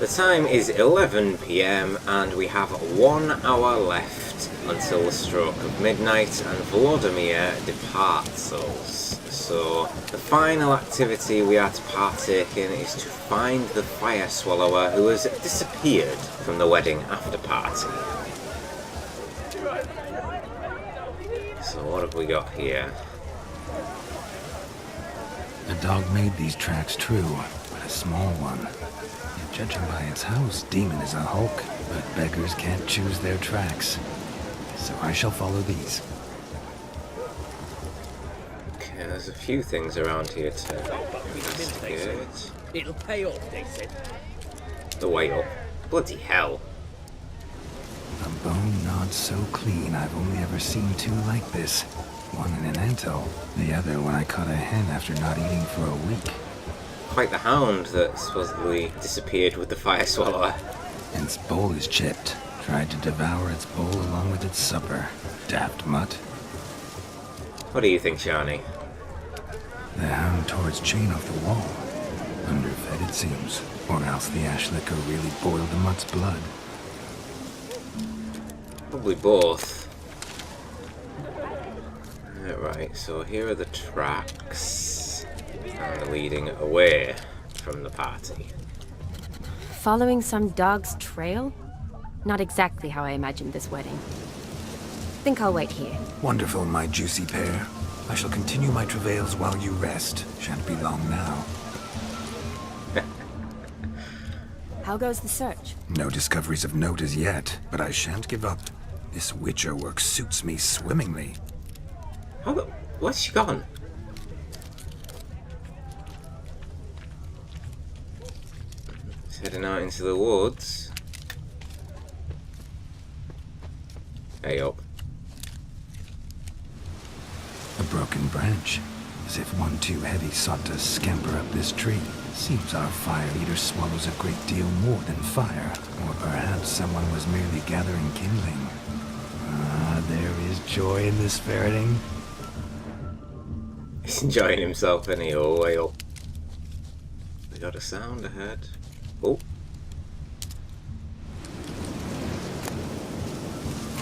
The time is 11 PM and we have 1 hour left until the stroke of midnight and Vladimir departs us. So the final activity we are to partake in is to find the fire swallower who has disappeared from the wedding after party. So what have we got here? The dog made these tracks true, but a small one. Yet judging by its house, Demon is a hulk, but beggars can't choose their tracks. So I shall follow these. Okay, there's a few things around here to investigate. It'll pay off, they said. The way up. Bloody hell. A bone not so clean I've only ever seen two like this. One in an anthill, the other when I caught a hen after not eating for a week. Quite the hound that supposedly disappeared with the fire swallower. Its bowl is chipped. Tried to devour its bowl along with its supper. Daft mutt. What do you think, Shani? The hound tore its chain off the wall. Underfed it seems. Or else the ash liquor really boiled the mutt's blood. Probably both. Right, so here are the tracks. And they're leading away from the party. Following some dog's trail? Not exactly how I imagined this wedding. Think I'll wait here. Wonderful, my juicy pear. I shall continue my travails while you rest. Shan't be long now. How goes the search? No discoveries of note as yet, but I shan't give up. This witcher work suits me swimmingly. Where's she gone? It's heading out into the woods. Hey up. A broken branch, as if one too heavy sought to scamper up this tree. Seems our fire eater swallows a great deal more than fire, or perhaps someone was merely gathering kindling. Ah, there is joy in this ferreting. He's enjoying himself anyhow, way up. We got a sound ahead. Oh.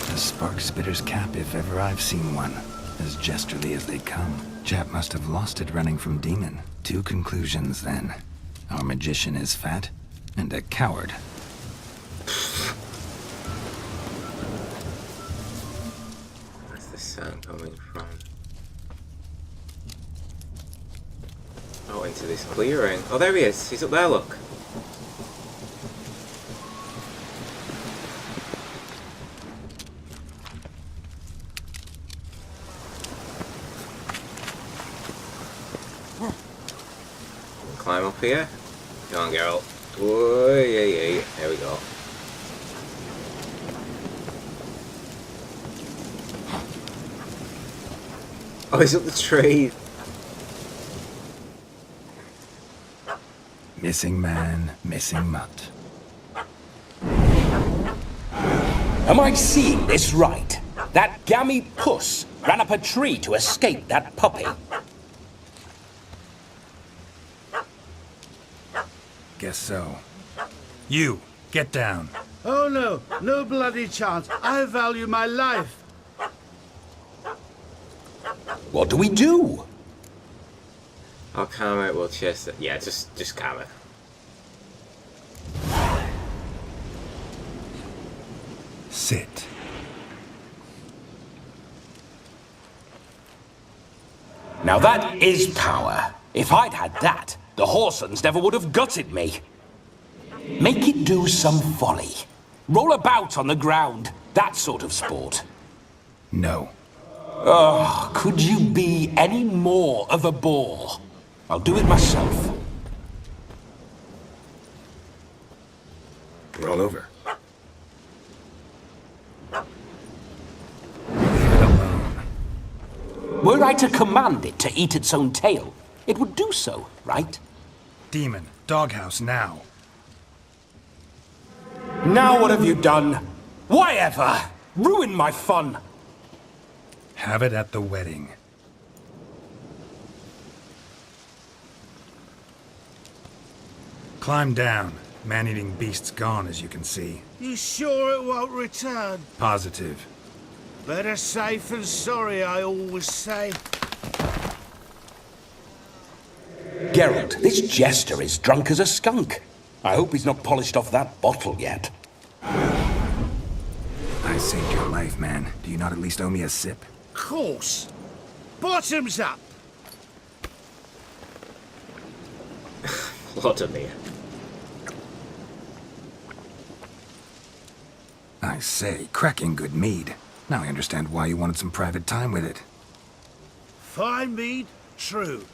A spark spitter's cap if ever I've seen one. As gesterly as they come. Chap must have lost it running from Demon. 2 conclusions then. Our magician is fat, and a coward. Where's the sound coming from? Oh, into this clearing. Oh, there he is. He's up there, look. Climb up here. Come on, Geralt. Whoa, yeah. There we go. Oh, he's up the tree. Missing man, missing mutt. Am I seeing this right? That gammy puss ran up a tree to escape that puppy. Guess so. You, get down. Oh no, no bloody chance. I value my life. What do we do? I'll calm it, we'll chase it. Yeah, just calm it. Sit. Now that is power. If I'd had that, the Horsons never would have gutted me. Make it do some folly. Roll about on the ground. That sort of sport. No. Oh, could you be any more of a bore? I'll do it myself. Roll over. Leave it alone. Were I to command it to eat its own tail, it would do so, right? Demon, doghouse now. Now what have you done? Why ever? Ruin my fun. Have it at the wedding. Climb down. Man-eating beast's gone, as you can see. You sure it won't return? Positive. Better safe than sorry, I always say. Geralt, this jester is drunk as a skunk. I hope he's not polished off that bottle yet. I saved your life, man. Do you not at least owe me a sip? Course. Bottoms up. Vladimir. I say, cracking good mead. Now I understand why you wanted some private time with it. Fine mead, true.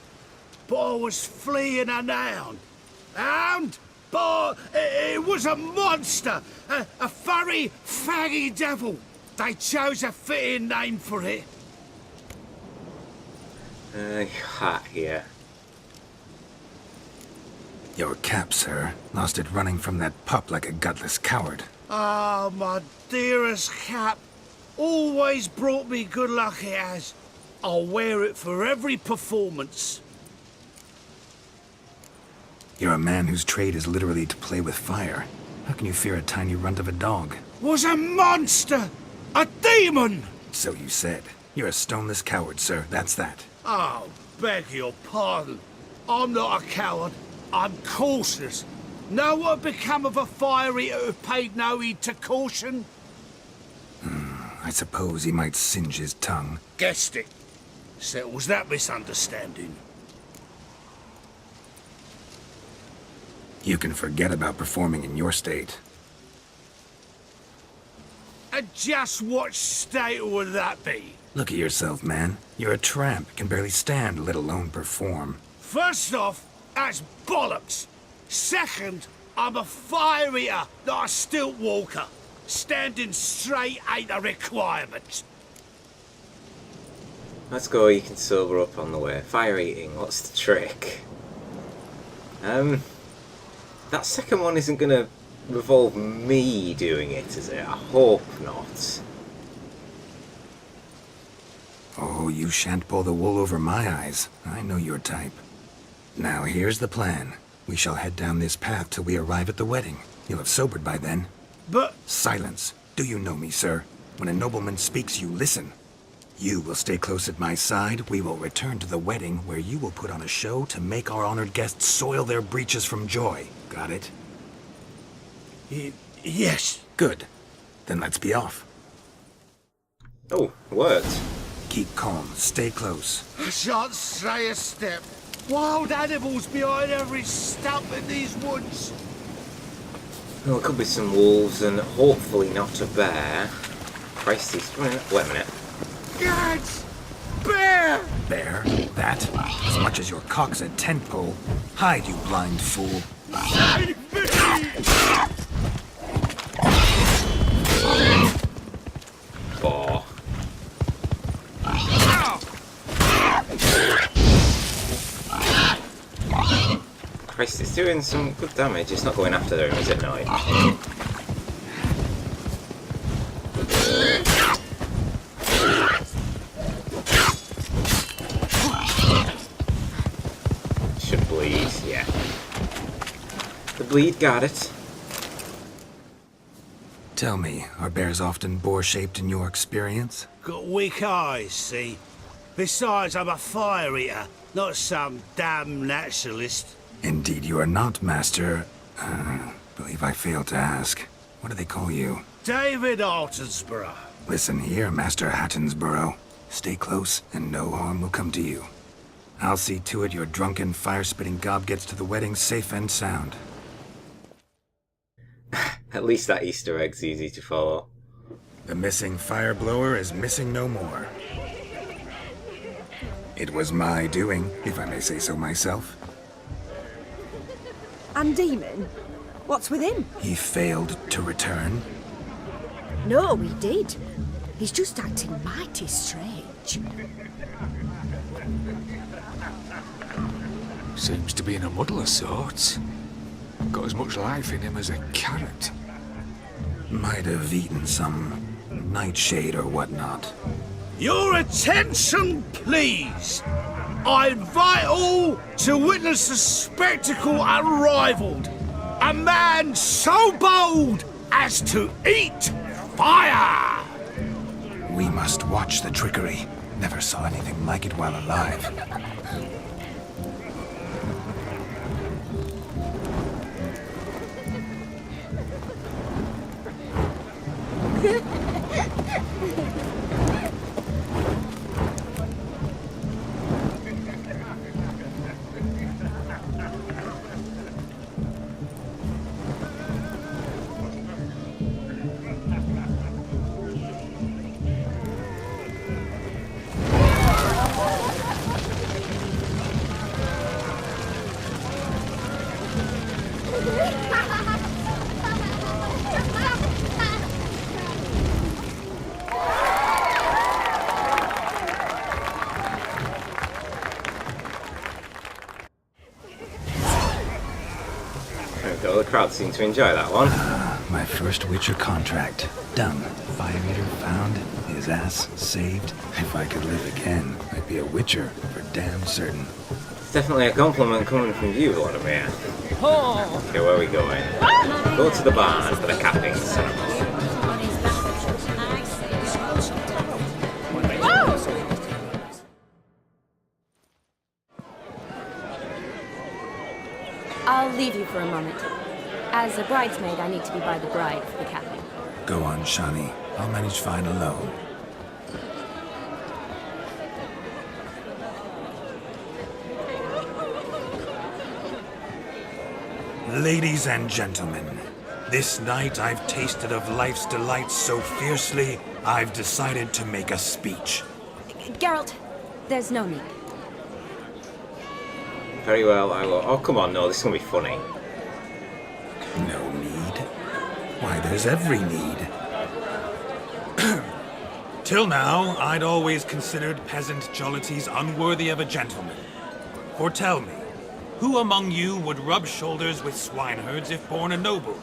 But I was fleeing a hound. Hound? But it was a monster. A furry, faggy devil. They chose a fitting name for it. Hat here. Your cap, sir. Lost it running from that pup like a gutless coward. Ah, my dearest cap. Always brought me good luck it has. I'll wear it for every performance. You're a man whose trade is literally to play with fire. How can you fear a tiny runt of a dog? Was a monster! A demon! So you said. You're a stoneless coward, sir. That's that. Oh, beg your pardon. I'm not a coward. I'm cautious. Know what become of a fire eater who paid no heed to caution? I suppose he might singe his tongue. Guessed it. Settles that misunderstanding. You can forget about performing in your state. And just what state would that be? Look at yourself, man. You're a tramp, can barely stand, let alone perform. First off, that's bollocks. Second, I'm a fire eater, not a stilt walker. Standing straight ain't a requirement. Let's go, you can sober up on the way. Fire eating, what's the trick? That second one isn't gonna revolve me doing it, is it? I hope not. Oh, you shan't pull the wool over my eyes. I know your type. Now, here's the plan. We shall head down this path till we arrive at the wedding. You'll have sobered by then. But Silence. Do you know me, sir? When a nobleman speaks, you listen. You will stay close at my side. We will return to the wedding, where you will put on a show to make our honored guests soil their breeches from joy. Got it? yes. Good. Then let's be off. Oh, worked. Keep calm. Stay close. I shan't stray a step. Wild animals behind every stump in these woods. Well, it could be some wolves and hopefully not a bear. Christ, wait a minute. Gads! Bear! Bear, that, as much as your cock's a tent pole. Hide, you blind fool. Save me! Oh. Christ, it's doing some good damage. It's not going after them, is it? No. Should bleed, yeah. The bleed got it. Tell me, are bears often boar-shaped in your experience? Got weak eyes, see? Besides, I'm a fire eater, not some damn naturalist. Indeed you are not, Master... believe I failed to ask. What do they call you? David Altonsborough. Listen here, Master Hattonsborough. Stay close, and no harm will come to you. I'll see to it your drunken, fire-spitting gob gets to the wedding safe and sound. At least that Easter egg's easy to follow. The missing fire blower is missing no more. It was my doing, if I may say so myself. And Demon? What's with him? He failed to return. No, he did. He's just acting mighty strange. Seems to be in a muddle of sorts. Got as much life in him as a carrot. Might have eaten some nightshade or whatnot. Your attention, please. I invite all to witness a spectacle unrivaled. a man so bold as to eat fire! We must watch the trickery. Never saw anything like it while alive. The crowd seemed to enjoy that one. My first Witcher contract. Done. Fire Eater found. His ass saved. If I could live again, I'd be a Witcher for damn certain. It's definitely a compliment coming from you, Vladimir. Okay, where are we going? Go to the barn for the capping ceremony. I'll leave you for a moment. As a bridesmaid, I need to be by the bride for the capping. Go on, Shani. I'll manage fine alone. Ladies and gentlemen, this night I've tasted of life's delights so fiercely, I've decided to make a speech. Geralt, there's no need. Very well, I will. Oh, come on, no, this is going to be funny. No need? Why, there's every need. Till now, I'd always considered peasant jollities unworthy of a gentleman. For tell me, who among you would rub shoulders with swineherds if born a noble?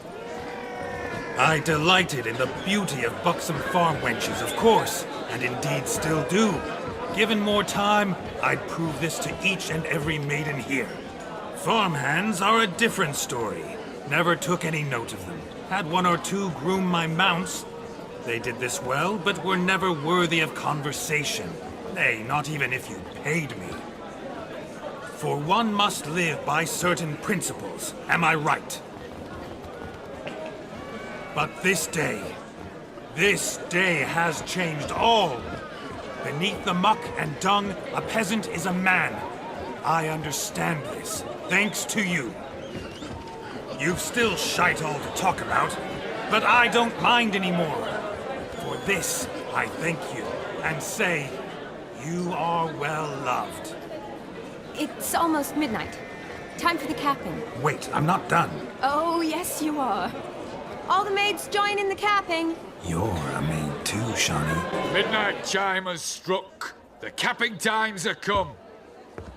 I delighted in the beauty of buxom farm wenches, of course, and indeed still do. Given more time, I'd prove this to each and every maiden here. Farmhands are a different story. Never took any note of them. Had one or two groom my mounts. They did this well, but were never worthy of conversation. Nay, not even if you paid me. For one must live by certain principles, am I right? But this day has changed all. Beneath the muck and dung, a peasant is a man. I understand this, thanks to you. You've still shite all to talk about, but I don't mind anymore. For this, I thank you, and say, you are well loved. It's almost midnight. Time for the capping. Wait, I'm not done. Oh, yes, you are. All the maids join in the capping. You're a maid too, Shani. Midnight chime has struck. The capping times are come.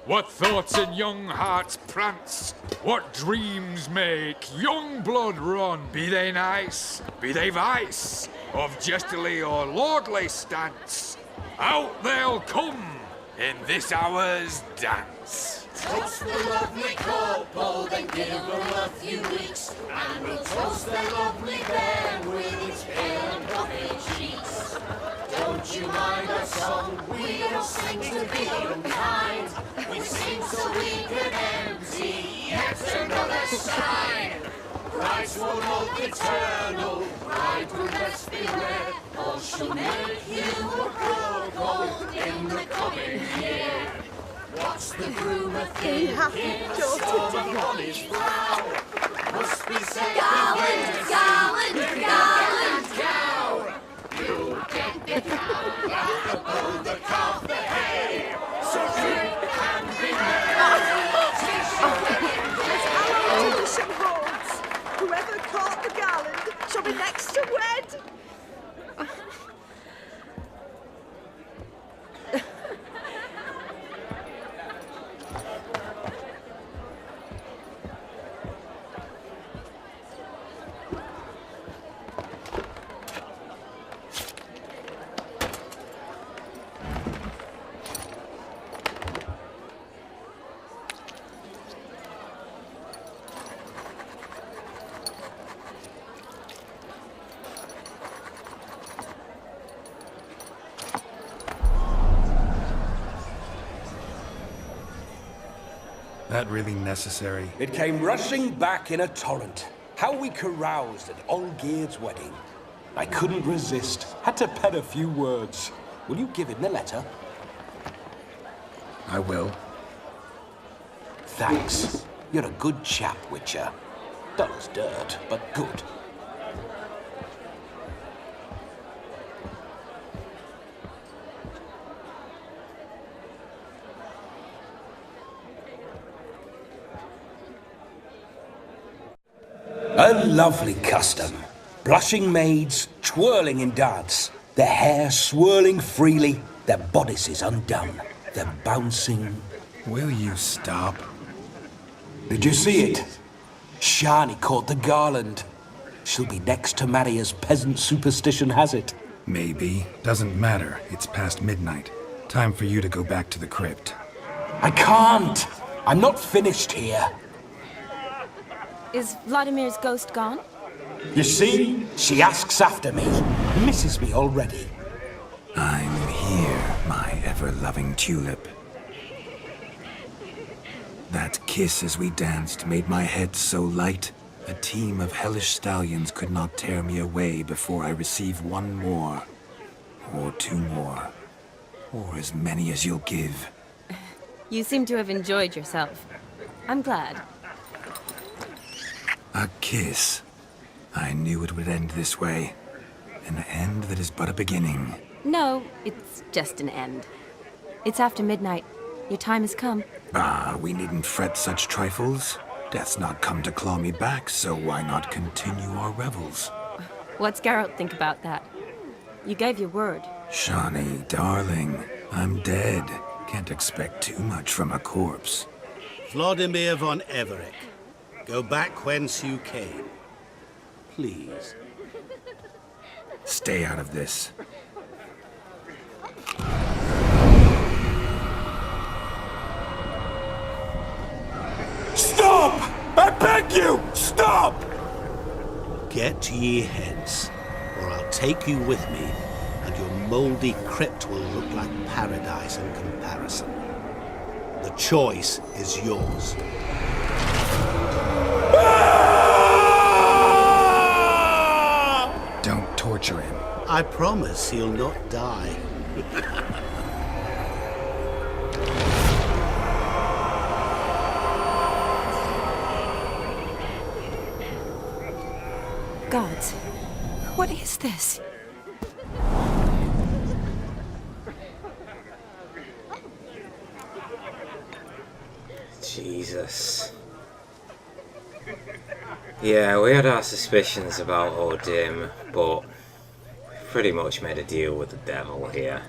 What thoughts in young hearts prance? What dreams make young blood run? Be they nice, be they vice, of jestily or lordly stance, out they'll come in this hour's dance. Toast the lovely couple, then give them a few weeks, and we'll toast their lovely bairn with its pale and puffy cheeks. Don't you mind our song? We don't sing to be unkind. We sing so we can empty yet another sign. Christ will love eternal, bride will best beware, or she'll make you a cuckold in the coming year. What's the groom a thinking? Storm upon his brow. Must be said cow. You'll get the cow back above the calf the hay. So drink and be merry. Tradition holds. Whoever caught the garland shall be next to wed. That really necessary? It came rushing back in a torrent. How we caroused at Olgierd's wedding. I couldn't resist. Had to pen a few words. Will you give him the letter? I will. Thanks. You're a good chap, Witcher. Dull as dirt, but good. A lovely custom. Blushing maids, twirling in dance, their hair swirling freely, their bodices undone, their bouncing... Will you stop? Did you see it? Shani caught the garland. She'll be next to marry as peasant superstition has it. Maybe. Doesn't matter. It's past midnight. Time for you to go back to the crypt. I can't! I'm not finished here. Is Vladimir's ghost gone? You see? She asks after me. Misses me already. I'm here, my ever-loving tulip. That kiss as we danced made my head so light. A team of hellish stallions could not tear me away before I receive one more. Or two more. Or as many as you'll give. You seem to have enjoyed yourself. I'm glad. A kiss. I knew it would end this way. An end that is but a beginning. No, it's just an end. It's after midnight. Your time has come. Ah, we needn't fret such trifles. Death's not come to claw me back, so why not continue our revels? What's Geralt think about that? You gave your word. Shani, darling, I'm dead. Can't expect too much from a corpse. Vladimir von Everec, go back whence you came. Please. Stay out of this. Stop! I beg you! Stop! Get ye hence, or I'll take you with me, and your mouldy crypt will look like paradise in comparison. The choice is yours. Don't torture him. I promise he'll not die. Gods, what is this? Jesus. Yeah, we had our suspicions about Odin, but pretty much made a deal with the devil here.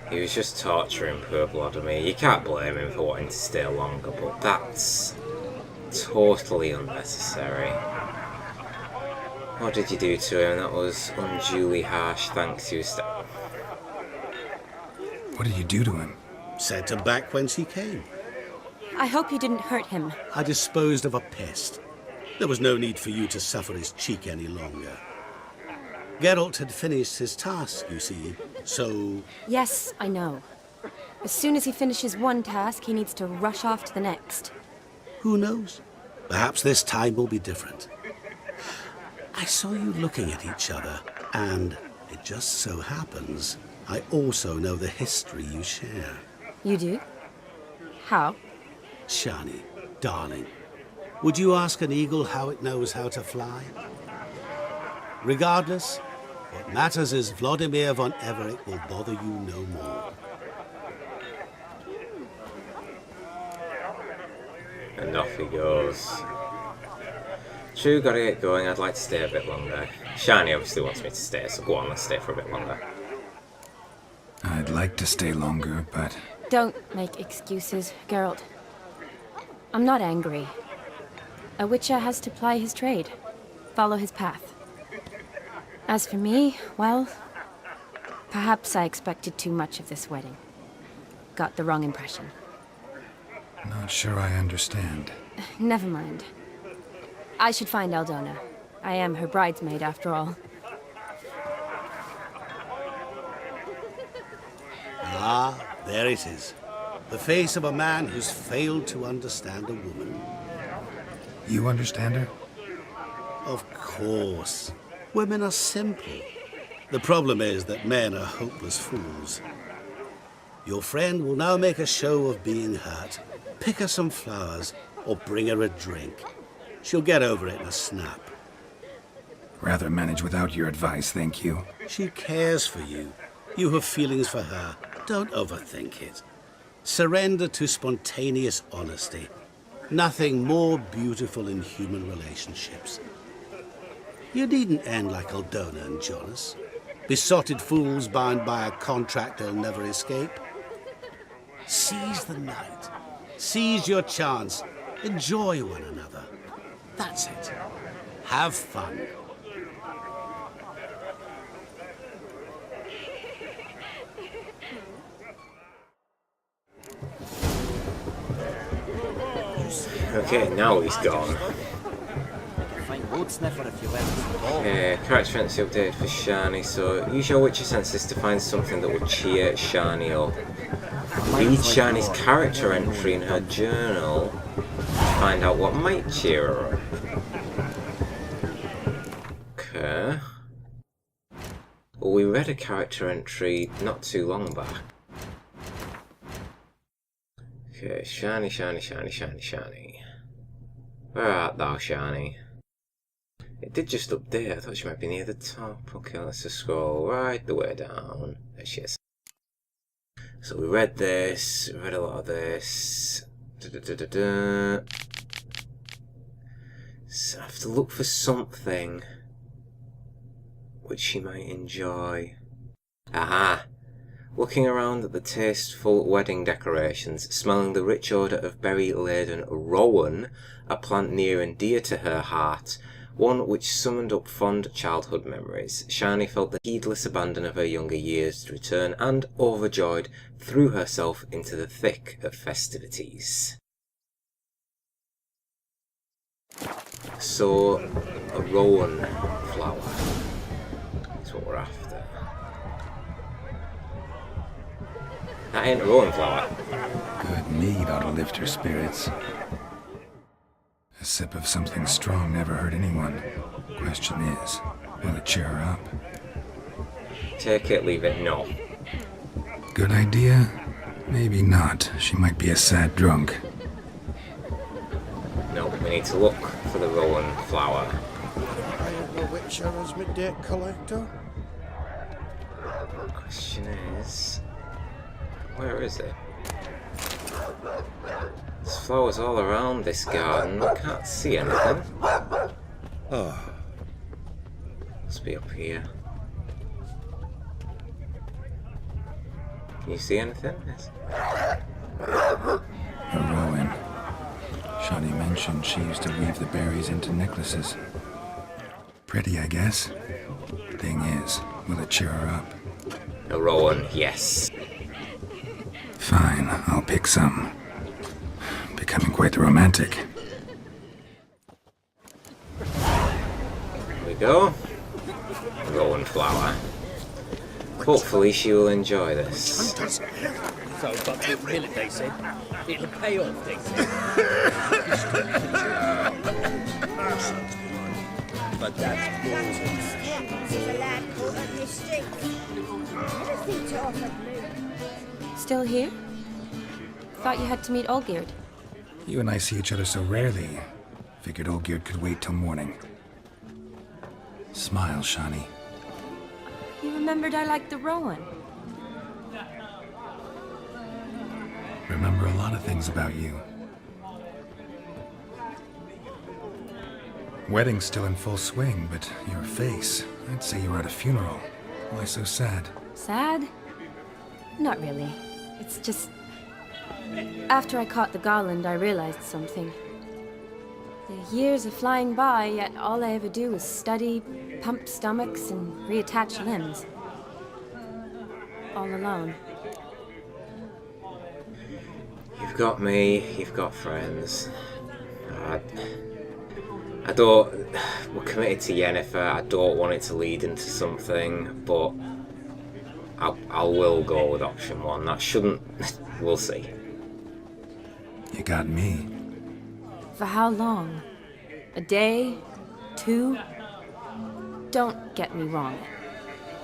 He was just torturing poor Vladimir. You can't blame him for wanting to stay longer, but that's totally unnecessary. What did you do to him that was unduly harsh thanks to you? What did you do to him? Sent him back whence he came. I hope you didn't hurt him. I disposed of a pest. There was no need for you to suffer his cheek any longer. Geralt had finished his task, you see, so... Yes, I know. As soon as he finishes one task, he needs to rush off to the next. Who knows? Perhaps this time will be different. I saw you looking at each other, and it just so happens I also know the history you share. You do? How? Shani, darling, would you ask an eagle how it knows how to fly? Regardless, what matters is Vladimir von Everec will bother you no more. And off he goes. True, gotta get going. I'd like to stay a bit longer. Shani obviously wants me to stay, so go on, let's stay for a bit longer. I'd like to stay longer, but... Don't make excuses, Geralt. I'm not angry. A witcher has to ply his trade, follow his path. As for me, well, perhaps I expected too much of this wedding. Got the wrong impression. Not sure I understand. Never mind. I should find Aldona. I am her bridesmaid, after all. Ah, there it is. The face of a man who's failed to understand a woman. You understand her? Of course. Women are simple. The problem is that men are hopeless fools. Your friend will now make a show of being hurt, pick her some flowers, or bring her a drink. She'll get over it in a snap. Rather manage without your advice, thank you. She cares for you. You have feelings for her. Don't overthink it. Surrender to spontaneous honesty. Nothing more beautiful in human relationships. You needn't end like Aldona and Jonas. Besotted fools bound by a contract they'll never escape. Seize the night. Seize your chance. Enjoy one another. That's it. Have fun. Okay, now he's gone. Character fancy update for Shani. So use your witcher senses to find something that will cheer Shani up. Read Shani's character entry in her journal to find out what might cheer her up. Okay. Well, we read a character entry not too long back. Okay, Shani, Shani, Shani, Shani, Shani. Where art thou, Shani? It did just update. I thought she might be near the top. Okay, let's just scroll right the way down. There she is. So we read this, read a lot of this. So I have to look for something which she might enjoy. Aha! Looking around at the tasteful wedding decorations, smelling the rich odour of berry-laden rowan, a plant near and dear to her heart, one which summoned up fond childhood memories, Shani felt the heedless abandon of her younger years to return and, overjoyed, threw herself into the thick of festivities. So, a rowan flower is what we're after. That ain't a rowan flower. Good mead ought to lift her spirits. A sip of something strong never hurt anyone. Question is, will it cheer her up? Take it, leave it, no. Good idea? Maybe not. She might be a sad drunk. No, we need to look for the rowan flower. I ain't no witcher as my debt collector. Question is, where is it? There's flowers all around this garden. I can't see anything. Oh, Must be up here. Can you see anything? Yes. A rowan. Shani mentioned she used to weave the berries into necklaces. Pretty, I guess. Thing is, will it cheer her up? A rowan, yes. Fine, I'll pick some. Becoming quite the romantic. Here we go. Rowan flower. Hopefully she will enjoy this. So, but the minute they said, it'll pay off, they said. But that's bullshit. There's a lad caught on this stick. Anything to offer blue. Still here? Thought you had to meet Olgierd. You and I see each other so rarely. Figured Olgierd could wait till morning. Smile, Shani. You remembered I liked the rowan. Remember a lot of things about you. Wedding's still in full swing, but your face, I'd say you were at a funeral. Why so sad? Sad? Not really. It's just... After I caught the garland, I realized something. The years are flying by, yet all I ever do is study, pump stomachs, and reattach limbs. All alone. You've got me, you've got friends. I don't... We're committed to Yennefer, I don't want it to lead into something, but... I will go with option one. That shouldn't... We'll see. You got me. For how long? A day? 2? Don't get me wrong.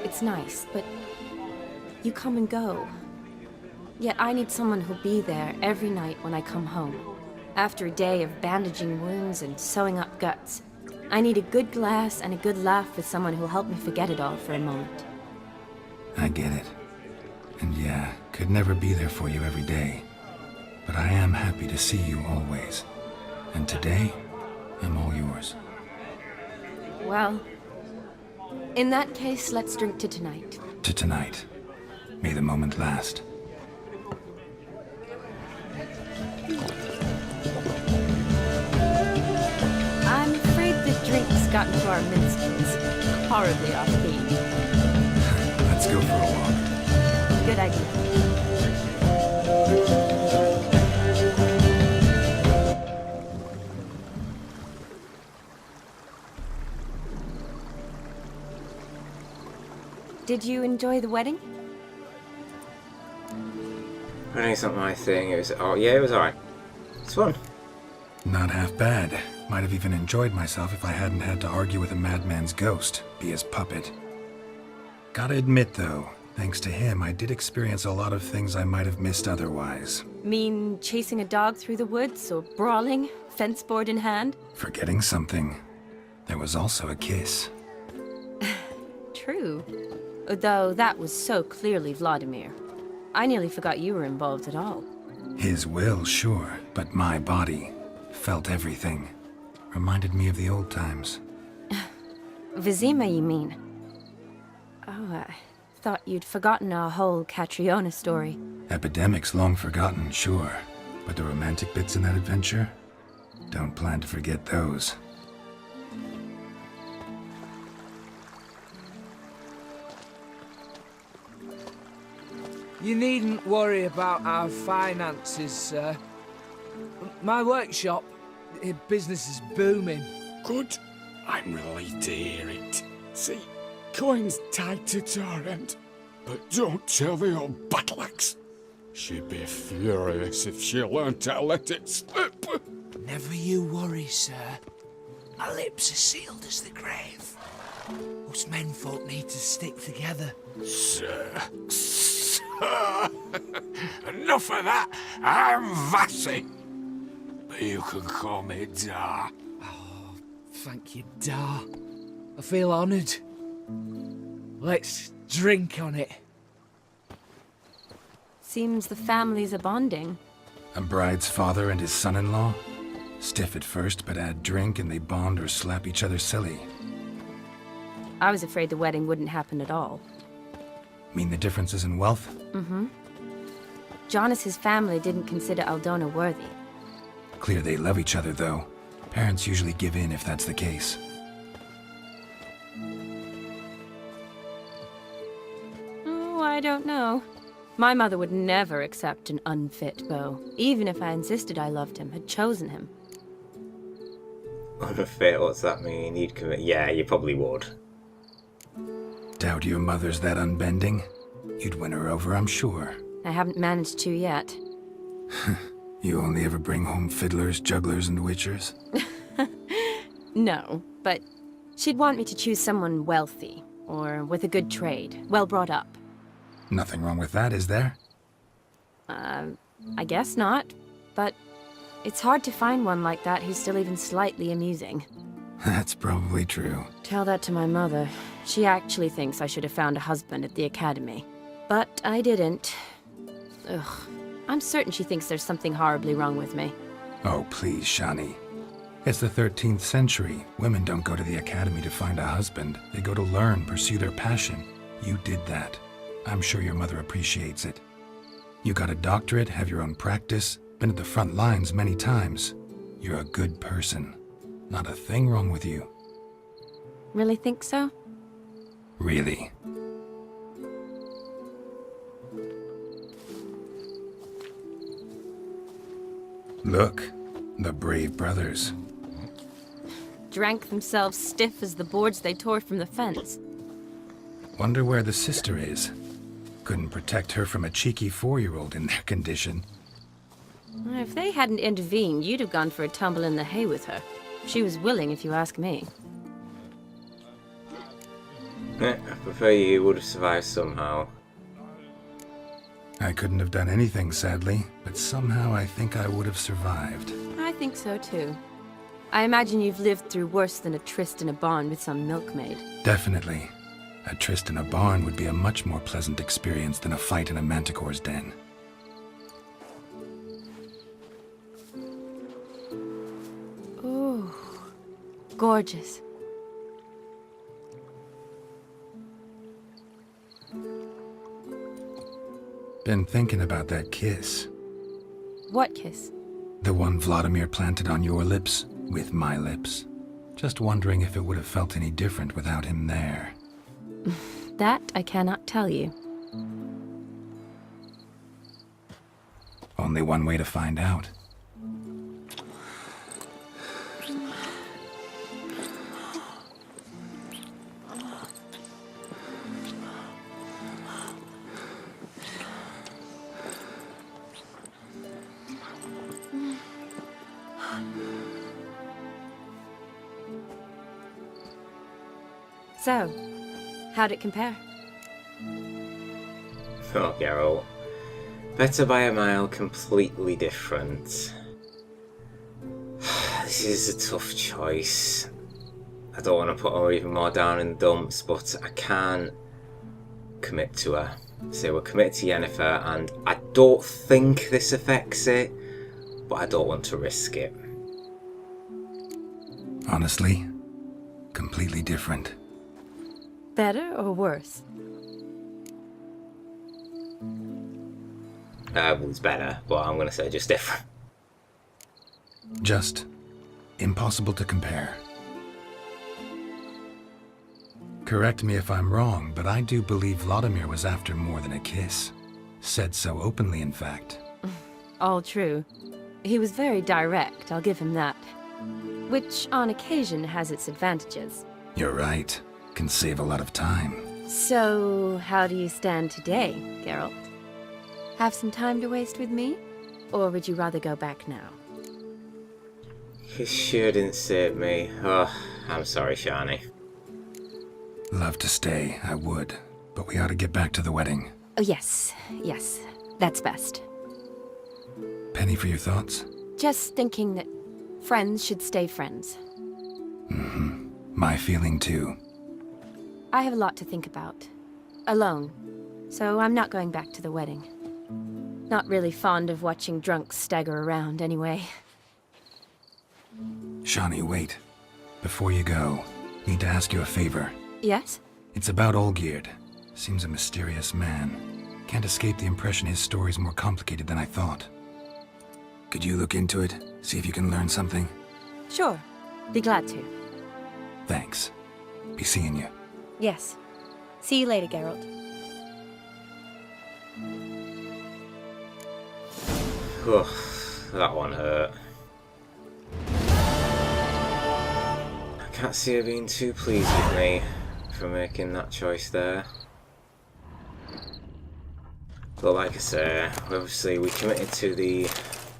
It's nice, but you come and go. Yet I need someone who'll be there every night when I come home. After a day of bandaging wounds and sewing up guts, I need a good glass and a good laugh with someone who'll help me forget it all for a moment. I get it. And yeah, could never be there for you every day. But I am happy to see you always. And today, I'm all yours. Well, in that case, let's drink to tonight. To tonight. May the moment last. I'm afraid the drink's got into our minstrels. Horribly off key. Let's go for a walk. Good idea. Did you enjoy the wedding? Wedding's not my thing. It was, oh yeah, it was alright. It's fun. Not half bad. Might have even enjoyed myself if I hadn't had to argue with a madman's ghost, be his puppet. Gotta admit though, thanks to him, I did experience a lot of things I might have missed otherwise. Mean chasing a dog through the woods, or brawling, fence board in hand? Forgetting something. There was also a kiss. True. Though that was so clearly Vladimir. I nearly forgot you were involved at all. His will, sure, but my body felt everything. Reminded me of the old times. Vizima, you mean? Oh, I thought you'd forgotten our whole Catriona story. Epidemics long forgotten, sure. But the romantic bits in that adventure? Don't plan to forget those. You needn't worry about our finances, sir. My workshop, business is booming. Good. I'm relieved to hear it. See, coin's tied to Torrent. But don't tell the old battleaxe. She'd be furious if she learned how to let it slip. Never you worry, sir. My lips are sealed as the grave. Us menfolk need to stick together. Sir. Enough of that. I'm Vassy. But you can call me Dar. Oh, thank you, Dar. I feel honoured. Let's drink on it. Seems the families are bonding. A bride's father and his son-in-law? Stiff at first, but add drink and they bond or slap each other silly. I was afraid the wedding wouldn't happen at all. Mean the differences in wealth? Mm-hmm. Jonas's family didn't consider Aldona worthy. Clear they love each other, though. Parents usually give in if that's the case. Oh, I don't know. My mother would never accept an unfit beau, even if I insisted I loved him, had chosen him. Unfit, what's that mean? You'd commit? Yeah, you probably would. Doubt your mother's that unbending. You'd win her over, I'm sure. I haven't managed to yet. You only ever bring home fiddlers, jugglers, and witchers? No, but she'd want me to choose someone wealthy, or with a good trade, well brought up. Nothing wrong with that, is there? I guess not, but it's hard to find one like that who's still even slightly amusing. That's probably true. Tell that to my mother. She actually thinks I should have found a husband at the academy. But I didn't. Ugh. I'm certain she thinks there's something horribly wrong with me. Oh, please, Shani. It's the 13th century. Women don't go to the academy to find a husband. They go to learn, pursue their passion. You did that. I'm sure your mother appreciates it. You got a doctorate, have your own practice, been at the front lines many times. You're a good person. Not a thing wrong with you. Really think so? Really. Look, the brave brothers. Drank themselves stiff as the boards they tore from the fence. Wonder where the sister is. Couldn't protect her from a cheeky 4-year-old in their condition. If they hadn't intervened, you'd have gone for a tumble in the hay with her. She was willing, if you ask me. I prefer you would have survived somehow. I couldn't have done anything, sadly, but somehow I think I would have survived. I think so, too. I imagine you've lived through worse than a tryst in a barn with some milkmaid. Definitely. A tryst in a barn would be a much more pleasant experience than a fight in a manticore's den. Ooh, gorgeous. Been thinking about that kiss. What kiss? The one Vladimir planted on your lips, with my lips. Just wondering if it would have felt any different without him there. That I cannot tell you. Only one way to find out. So, how'd it compare? Oh, Geralt. Better by a mile, completely different. This is a tough choice. I don't want to put her even more down in the dumps, but I can't commit to her. So we're committed to Yennefer, and I don't think this affects it, but I don't want to risk it. Honestly, completely different. Better or worse? It's better, but I'm going to say just different. Just impossible to compare. Correct me if I'm wrong, but I do believe Vladimir was after more than a kiss. Said so openly, in fact. All true. He was very direct, I'll give him that. Which, on occasion, has its advantages. You're right. Can save a lot of time. So, how do you stand today, Geralt? Have some time to waste with me? Or would you rather go back now? You sure didn't save me. Oh, I'm sorry, Shani. Love to stay, I would. But we ought to get back to the wedding. Oh, yes. Yes. That's best. Penny for your thoughts? Just thinking that friends should stay friends. Mm-hmm. My feeling too. I have a lot to think about. Alone. So I'm not going back to the wedding. Not really fond of watching drunks stagger around, anyway. Shani, wait. Before you go, need to ask you a favor. Yes? It's about Olgierd. Seems a mysterious man. Can't escape the impression his story's more complicated than I thought. Could you look into it? See if you can learn something? Sure. Be glad to. Thanks. Be seeing you. Yes. See you later, Geralt. Ugh, that one hurt. I can't see her being too pleased with me for making that choice there. But like I say, obviously we committed to the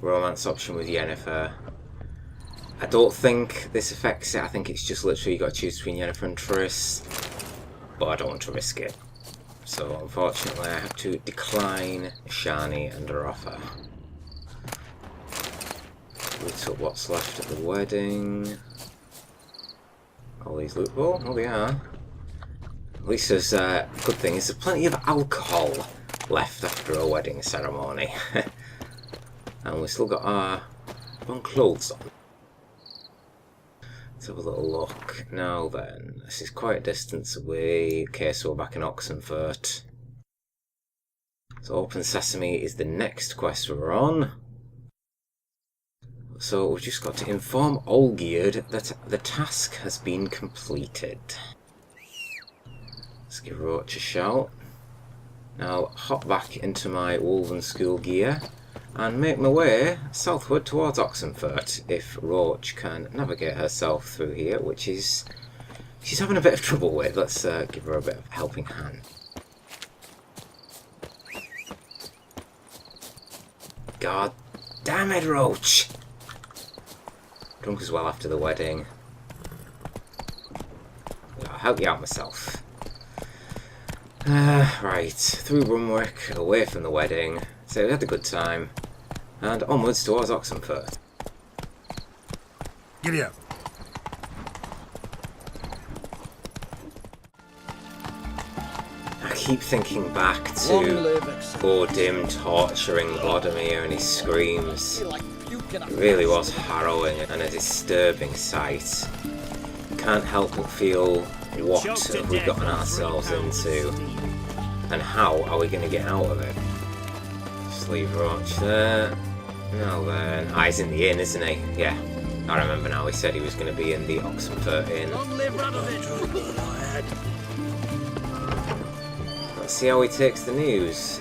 romance option with Yennefer. I don't think this affects it. I think it's just literally you got to choose between Yennefer and Triss. But I don't want to risk it. So unfortunately I have to decline Shani and her offer. We took what's left at the wedding. All these loot. Oh, they are. At least there's a good thing is there's plenty of alcohol left after a wedding ceremony. And we've still got our own clothes on. Let's have a little look. Now then, this is quite a distance away. Okay, so we're back in Oxenfurt. So Open Sesame is the next quest we're on. So we've just got to inform Olgierd that the task has been completed. Let's give Roach a shout. Now hop back into my Wolven School gear and make my way southward towards Oxenfurt if Roach can navigate herself through here, which is she's having a bit of trouble with. Let's give her a bit of a helping hand. God Damn it, Roach! Drunk as well after the wedding. I'll help you out myself. Right, through Brunwick, away from the wedding. So we had a good time. And onwards towards Oxenfurt. Giddy up. I keep thinking back to poor Dim torturing Vladimir and his screams. It really was harrowing and a disturbing sight. Can't help but feel, what have we gotten ourselves into? And how are we going to get out of it? Just leave Roach there. Now then, he's in the inn, isn't he? Yeah, I remember now. He said he was going to be in the Oxenfurt Inn. Let's see how he takes the news.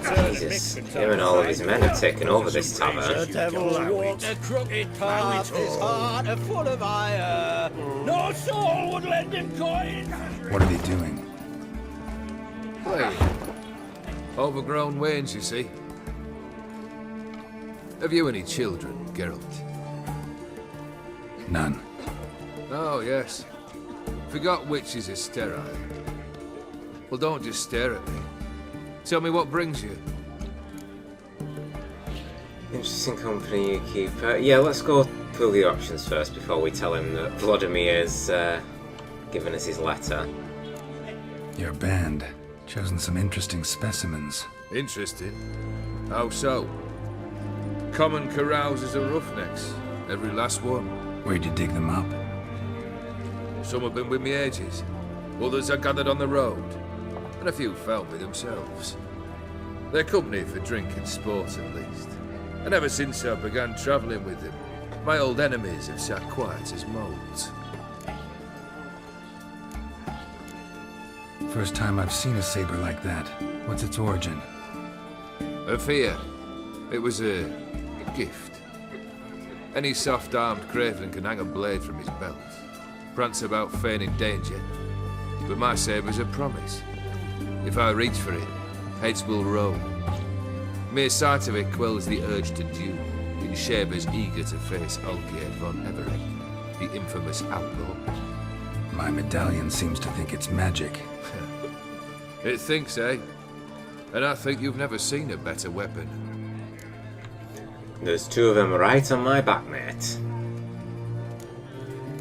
Jesus, him and all of his men have taken over this tavern. The devil walked a crooked path, his heart a full of ire. No soul would lend him coin. What are they doing? Hey, overgrown wains, you see. Have you any children, Geralt? None. Oh, yes. Forgot witches are sterile. Well, don't just stare at me. Tell me what brings you. Interesting company you keep. Yeah, let's go through the options first before we tell him that Vladimir's given us his letter. Your band. Chosen some interesting specimens. Interesting? How so? Common carousers are roughnecks. Every last one. Where'd you dig them up? Some have been with me ages. Others I gathered on the road. And a few found me themselves. They're company for drink and sport, at least. And ever since I began travelling with them, my old enemies have sat quiet as moles. First time I've seen a saber like that. What's its origin? A fear. It was a gift. Any soft-armed craven can hang a blade from his belt, prance about feigning danger. But my saber's a promise. If I reach for it, heads will roll. Mere sight of it quells the urge to duel, in Shabers eager to face Olgierd von Everett, the infamous outlaw. My medallion seems to think it's magic. It thinks, eh? And I think you've never seen a better weapon. There's two of them right on my back, mate.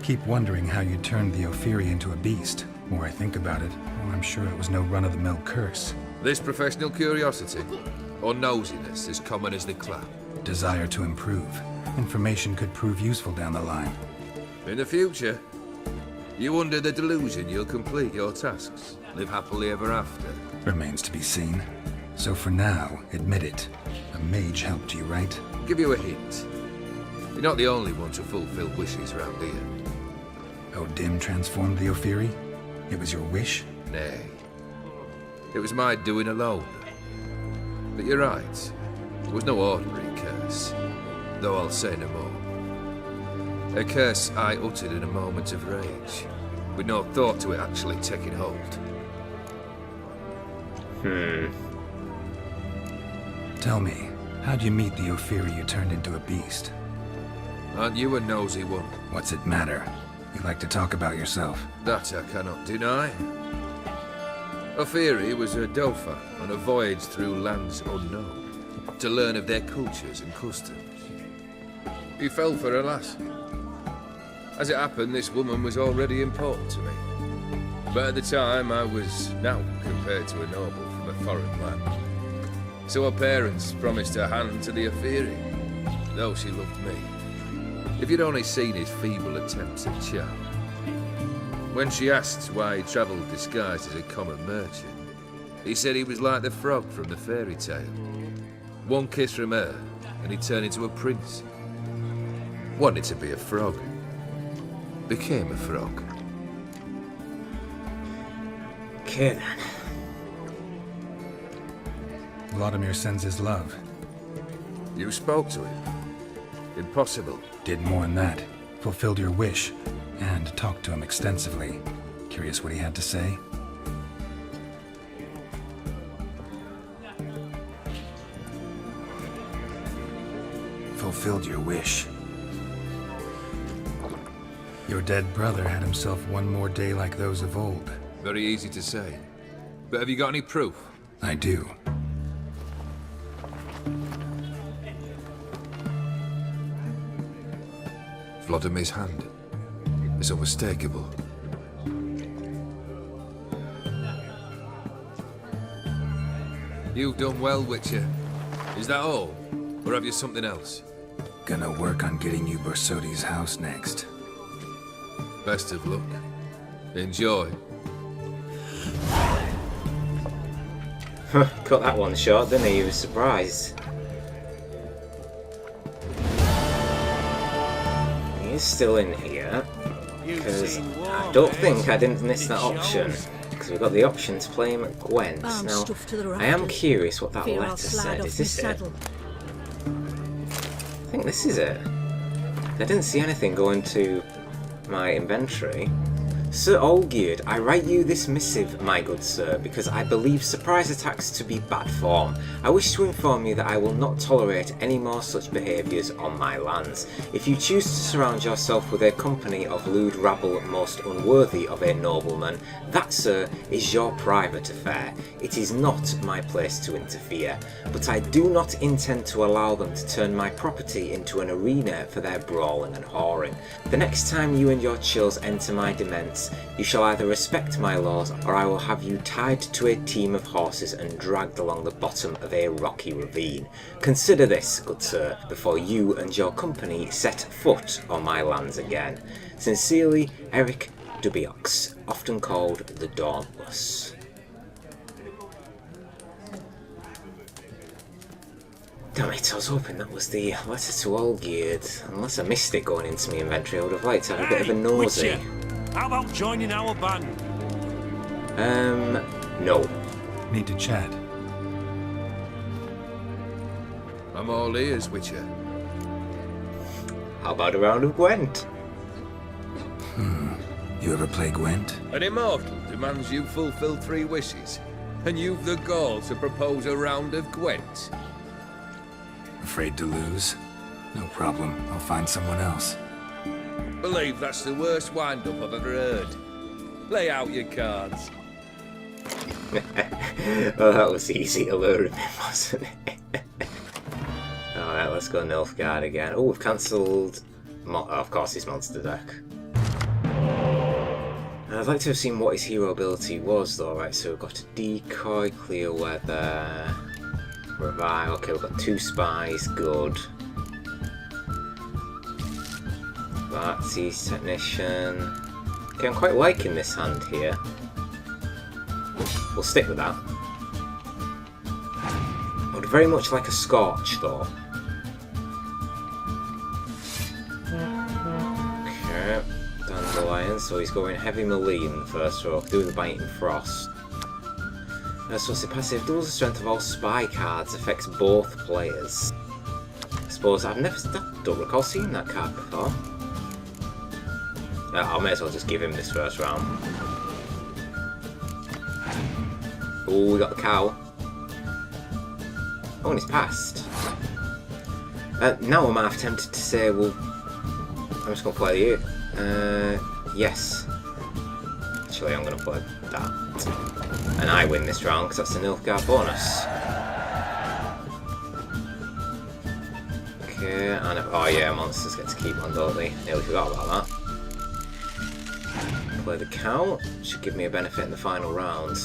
Keep wondering how you turned the Ophiri into a beast. The more I think about it, the more I'm sure it was no run-of-the-mill curse. This professional curiosity, or nosiness, as common as the clap. Desire to improve. Information could prove useful down the line. In the future, you under the delusion you'll complete your tasks, live happily ever after. Remains to be seen. So for now, admit it. A mage helped you, right? Give you a hint. You're not the only one to fulfill wishes round here. Dim transformed the Ophiri? It was your wish? Nay. It was my doing alone. But you're right. It was no ordinary curse. Though I'll say no more. A curse I uttered in a moment of rage, with no thought to it actually taking hold. Tell me, how'd you meet the Ophiri you turned into a beast? Aren't you a nosy one? What's it matter? You like to talk about yourself. That I cannot deny. Ophiri was a Dauphin on a voyage through lands unknown, to learn of their cultures and customs. He fell for a lass. As it happened, this woman was already important to me. But at the time, I was now compared to a noble from a foreign land. So her parents promised her hand to the Ophiri, though she loved me. If you'd only seen his feeble attempts at charm. When she asked why he travelled disguised as a common merchant, he said he was like the frog from the fairy tale. One kiss from her, and he turned into a prince. Wanted to be a frog. Became a frog. Okay then. Vladimir sends his love. You spoke to him? Impossible. Did more than that. Fulfilled your wish. And talked to him extensively. Curious what he had to say? fulfilled your wish. Your dead brother had himself one more day like those of old. Very easy to say. But have you got any proof? I do. Vlodimir's hand. It's unmistakable. You've done well, Witcher. Is that all? Or have you something else? Gonna work on getting you Borsodi's house next. Best of luck. Enjoy. Cut that one short, didn't he? He was surprised. He is still in here. Because I don't think I didn't miss that option. Because we've got the option to play him at Gwent's. Now, I am curious what that letter said. Is this it? I think this is it. I didn't see anything go into my inventory. Sir Olgierd, I write you this missive, my good sir, because I believe surprise attacks to be bad form. I wish to inform you that I will not tolerate any more such behaviours on my lands. If you choose to surround yourself with a company of lewd rabble most unworthy of a nobleman, that, sir, is your private affair. It is not my place to interfere. But I do not intend to allow them to turn my property into an arena for their brawling and whoring. The next time you and your chills enter my demesnes, you shall either respect my laws, or I will have you tied to a team of horses and dragged along the bottom of a rocky ravine. Consider this, good sir, before you and your company set foot on my lands again. Sincerely, Eric Dubiox, often called the Dauntless. Damn it, I was hoping that was the letter to Olgierd. Unless I missed it going into my inventory, I would have liked to have a bit of a nosy. Witcher, how about joining our band? No. Need to chat. I'm all ears, Witcher. How about a round of Gwent? You ever play Gwent? An immortal demands you fulfill 3 wishes, and you've the gall to propose a round of Gwent. Afraid to lose? No problem. I'll find someone else. Believe that's the worst wind-up I've ever heard. Lay out your cards. Well, that was easy to lure him in, wasn't it? Alright, let's go Nilfgaard again. Oh, we've cancelled... of course, his monster deck. I'd like to have seen what his hero ability was, though. Right, so we've got a decoy, clear weather, revive. Okay, we've got 2 spies, good. Artist technician. Okay, I'm quite liking this hand here. We'll stick with that. I would very much like a Scorch, though. Okay, Dandelion, so he's going heavy melee in the first row, doing the Biting Frost. So it's a passive, doubles the strength of all spy cards, affects both players. I suppose I don't recall seeing that card before. I may as well just give him this first round. Oh, we got the cow. Oh, and he's passed. Now I'm half tempted to say, well, I'm just going to play you. Yes. Actually, I'm going to play that. And I win this round because that's a Nilfgaard bonus. Okay, and oh yeah, monsters get to keep one, don't they? Nearly forgot about that. Play the cow, should give me a benefit in the final round.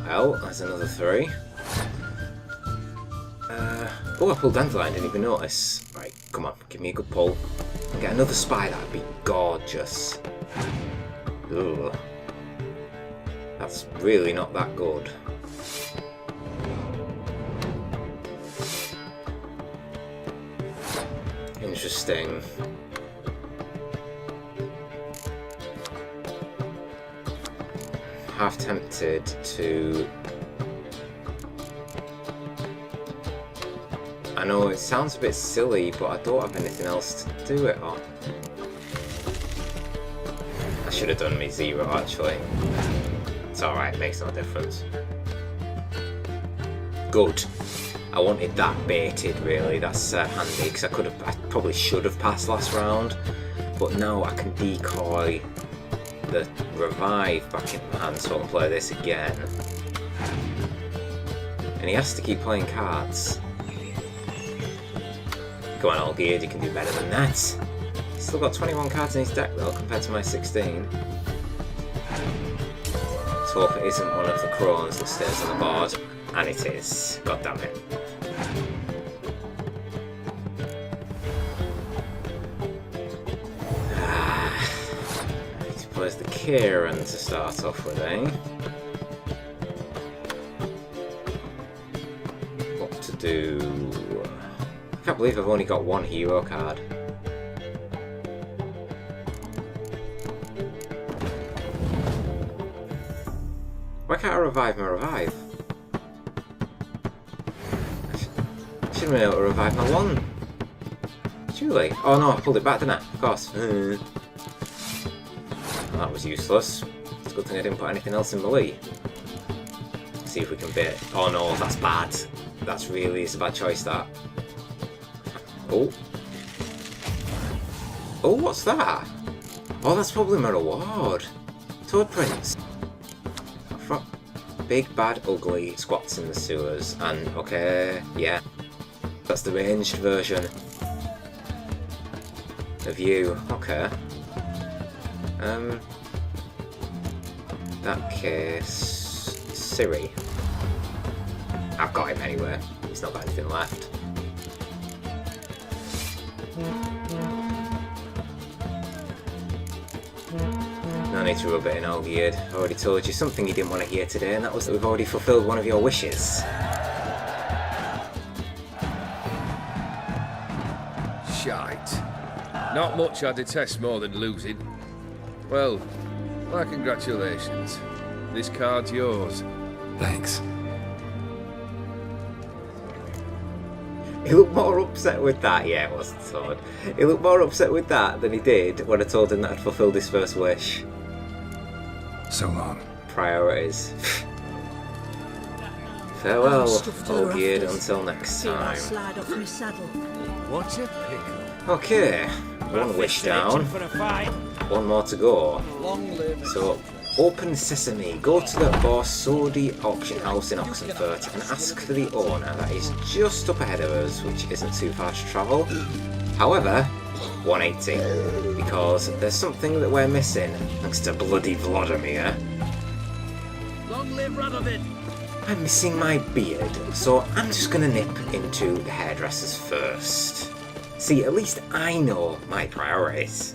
Well, that's another 3. Oh, I pulled Dandelion, didn't even notice. Right, come on, give me a good pull. Get another spy, that'd be gorgeous. Ugh. That's really not that good. Interesting. Half tempted to... I know it sounds a bit silly, but I don't have anything else to do it on. I should have done me 0 actually. It's alright, makes no difference. good. I wanted that baited, really. That's handy, because I probably should have passed last round, but now I can decoy the revive back in my hand, so I can play this again. And he has to keep playing cards. Go on, Olgierd, you can do better than that. Still got 21 cards in his deck though, compared to my 16. Let's hope it isn't one of the crones that stays on the board. And it is. God damn it. He plays the Kieran to start off with, eh? What to do? I can't believe I've only got one hero card. Why can't I revive my revive? I should have been able to revive my one. Surely. Oh no, I pulled it back, didn't I? Of course. That was useless. It's a good thing I didn't put anything else in melee. See if we can bait. Oh no, that's bad. That's really, it's a bad choice, that. Oh. Oh, what's that? Oh, that's probably my reward. Toad Prince. Big, bad, ugly squats in the sewers. And, okay, yeah. That's the ranged version of you. Okay. That case... Siri. I've got him anyway. He's not got anything left. No need to rub it in, Olgierd. I already told you something you didn't want to hear today, and that was that we've already fulfilled one of your wishes. Shite. Not much I detest more than losing. Well, my congratulations. This card's yours. Thanks. He looked more upset with that. Yeah, it wasn't Toad. He looked more upset with that than he did when I told him that I'd fulfilled his first wish. So long. Priorities. Farewell, Olgierd, until next time. Slide off my saddle. What a pickle. Okay, one wish down. One more to go. Long live. So, open sesame. Go to the Borsodi auction house in Oxenfurt and ask for the owner. That is just up ahead of us, which isn't too far to travel. However, 180, because there's something that we're missing, thanks to bloody Vladimir. Long live Radovid. I'm missing my beard, so I'm just gonna nip into the hairdressers first. See, at least I know my priorities.